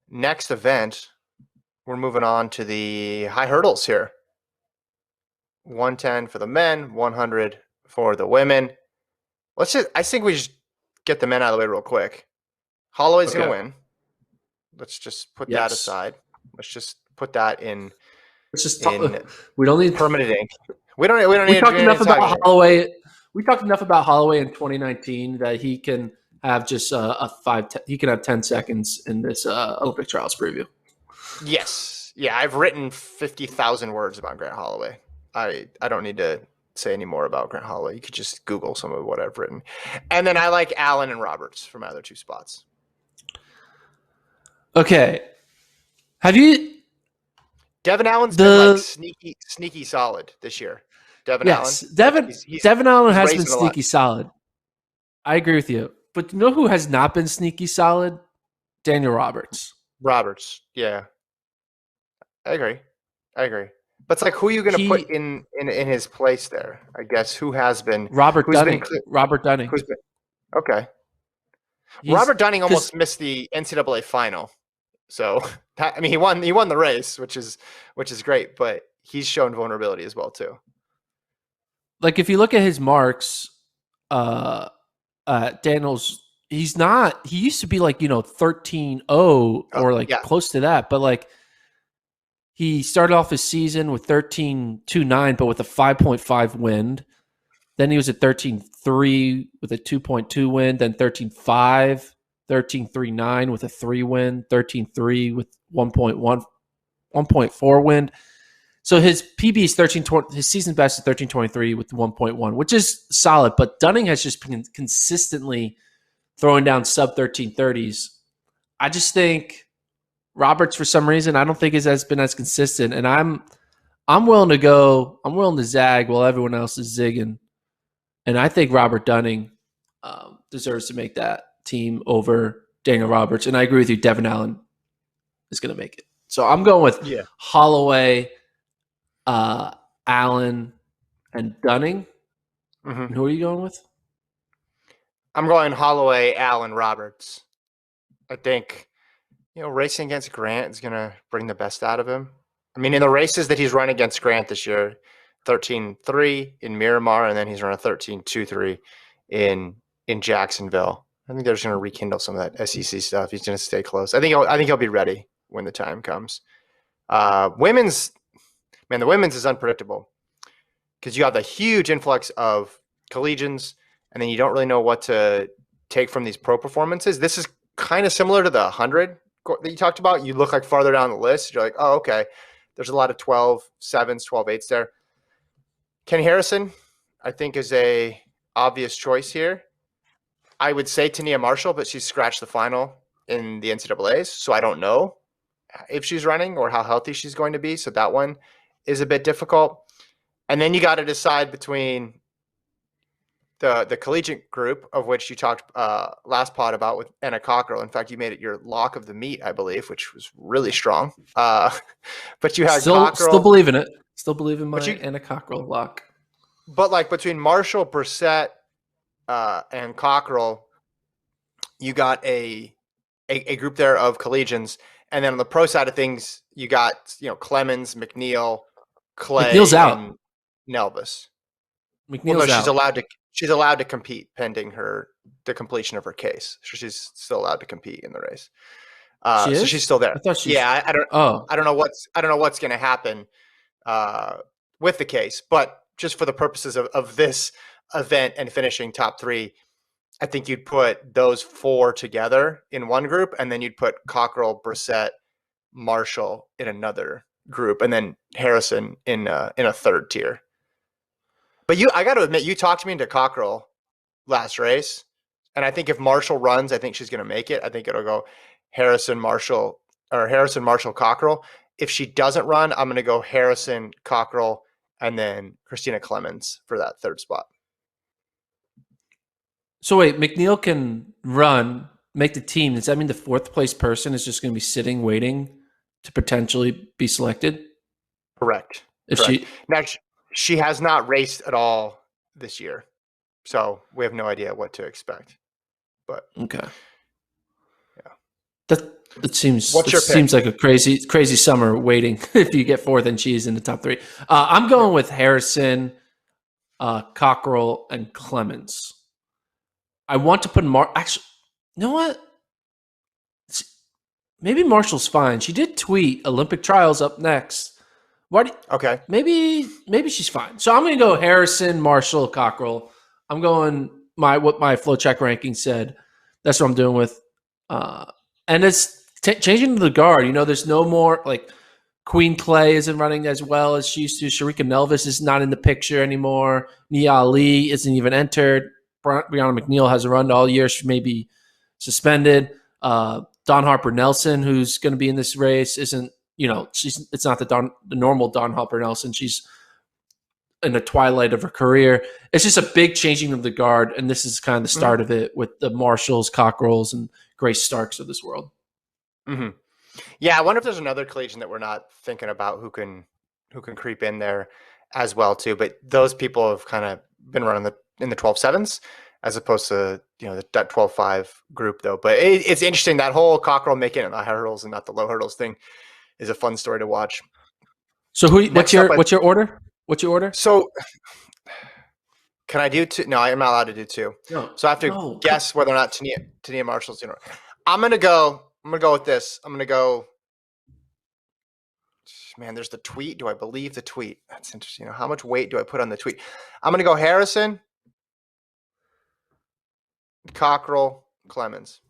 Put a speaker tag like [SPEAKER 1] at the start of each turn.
[SPEAKER 1] next event, we're moving on to the high hurdles here. 110 for the men, 100 for the women. I think we just get the men out of the way real quick. Holloway's going to win. Let's just put that aside. Let's just put that in.
[SPEAKER 2] Let's just talk. We don't need
[SPEAKER 1] permanent ink. We don't
[SPEAKER 2] talked enough about Holloway. We talked enough about Holloway in 2019 that he can have just he can have 10 seconds in this Olympic trials preview.
[SPEAKER 1] Yes. Yeah, I've written 50,000 words about Grant Holloway. I don't need to say any more about Grant Holloway. You could just Google some of what I've written. And then I like Allen and Roberts for my other two spots.
[SPEAKER 2] Okay. Have you...
[SPEAKER 1] Devin Allen's been like sneaky solid this year. Devin Allen.
[SPEAKER 2] Devin Allen has been sneaky solid. I agree with you. But you know who has not been sneaky solid? Daniel Roberts.
[SPEAKER 1] Yeah. I agree. But it's like, who are you going to put in his place there? I guess who has been
[SPEAKER 2] Robert Dunning. Robert Dunning.
[SPEAKER 1] Okay. Robert Dunning almost missed the NCAA final. So he won the race, which is great, but he's shown vulnerability as well too.
[SPEAKER 2] Like if you look at his marks, Daniel's he used to be like 13-0 or close to that, but like he started off his season with 13.29, but with a 5.5 wind. Then he was at 13.3 with a 2.2 wind, then 13.5. 13.39 with a 3 win, 13.3 with 1.4 win. So his PB is 13.20. His season best is 13.23 with 1.1, which is solid. But Dunning has just been consistently throwing down sub 13.30s. I just think Roberts, for some reason, I don't think has been as consistent. And I'm willing to go. I'm willing to zag while everyone else is zigging. And I think Robert Dunning deserves to make that team over Daniel Roberts, and I agree with you. Devin Allen is going to make it. So I'm going with Holloway, Allen, and Dunning. Mm-hmm. And who are you going with?
[SPEAKER 1] I'm going Holloway, Allen, Roberts. I think racing against Grant is going to bring the best out of him. I mean, in the races that he's run against Grant this year, 13.3 in Miramar, and then he's run a 13.23 in Jacksonville. I think they're just going to rekindle some of that SEC stuff. He's going to stay close. I think he'll be ready when the time comes. The women's is unpredictable because you have the huge influx of collegians, and then you don't really know what to take from these pro performances. This is kind of similar to the 100 that you talked about. You look like farther down the list. You're like, oh, okay. There's a lot of 12.7s, 12.8s there. Kenny Harrison, I think, is a obvious choice here. I would say Tania Marshall, but she's scratched the final in the NCAAs, so I don't know if she's running or how healthy she's going to be. So that one is a bit difficult. And then you got to decide between the collegiate group, of which you talked last pod about with Anna Cockrell. In fact, you made it your lock of the meet, I believe, which was really strong. But you had Cockrell.
[SPEAKER 2] Still believe in it. Still believe in my Anna Cockrell lock.
[SPEAKER 1] But like between Marshall, Brissett, and Cockrell, you got a group there of collegians, and then on the pro side of things, you got Clemens, McNeil, Clay,
[SPEAKER 2] McNeil's out.
[SPEAKER 1] And Nelvis.
[SPEAKER 2] McNeil's out.
[SPEAKER 1] She's allowed to compete pending the completion of her case. So she's still allowed to compete in the race. So she's still there. I don't know what's going to happen with the case, but just for the purposes of this event and finishing top 3, I think you'd put those 4 together in one group, and then you'd put Cockrell, Brissett, Marshall in another group, and then Harrison in a third tier. But I got to admit, you talked me into Cockrell last race, and I think if Marshall runs, I think she's going to make it. I think it'll go Harrison, Marshall, Cockrell. If she doesn't run, I'm going to go Harrison, Cockrell, and then Christina Clemens for that third spot.
[SPEAKER 2] So wait, McNeil can run, make the team. Does that mean the 4th place person is just going to be sitting, waiting to potentially be selected?
[SPEAKER 1] Correct. She has not raced at all this year, so we have no idea what to expect. But
[SPEAKER 2] okay, yeah, It seems
[SPEAKER 1] What's your pick?
[SPEAKER 2] like a crazy summer waiting if you get fourth and cheese in the top three. I'm going with Harrison, Cockrell, and Clemens. I want to put actually. You know what? Maybe Marshall's fine. She did tweet Olympic trials up next. Why?
[SPEAKER 1] Okay.
[SPEAKER 2] Maybe she's fine. So I'm going to go Harrison, Marshall, Cockrell. I'm going what my FloTrack ranking said. That's what I'm doing with. And it's changing to the guard. You know, there's no more like Queen Clay isn't running as well as she used to. Sharika Nelvis is not in the picture anymore. Nia Ali isn't even entered. Brianna McNeil hasn't run all year. She may be suspended. Dawn Harper Nelson, who's going to be in this race, isn't. It's not the normal Dawn Harper Nelson. She's in the twilight of her career. It's just a big changing of the guard, and this is kind of the start of it with the Marshalls, Cockrells, and Grace Starks of this world.
[SPEAKER 1] Mm-hmm. Yeah, I wonder if there's another collegian that we're not thinking about who can creep in there as well too. But those people have kind of been running in the 12.7s as opposed to that 12.5 group though. But it's interesting that whole Cockrell making it the high hurdles and not the low hurdles thing is a fun story to watch.
[SPEAKER 2] So what's your order? What's your order?
[SPEAKER 1] So can I do two? No, I am not allowed to do two.
[SPEAKER 2] No.
[SPEAKER 1] So I have to guess whether or not Tania Marshall's doing it. I'm gonna go with this. I'm gonna go. Man, there's the tweet. Do I believe the tweet? That's interesting. How much weight do I put on the tweet? I'm gonna go Harrison, Cockrell, Clemens.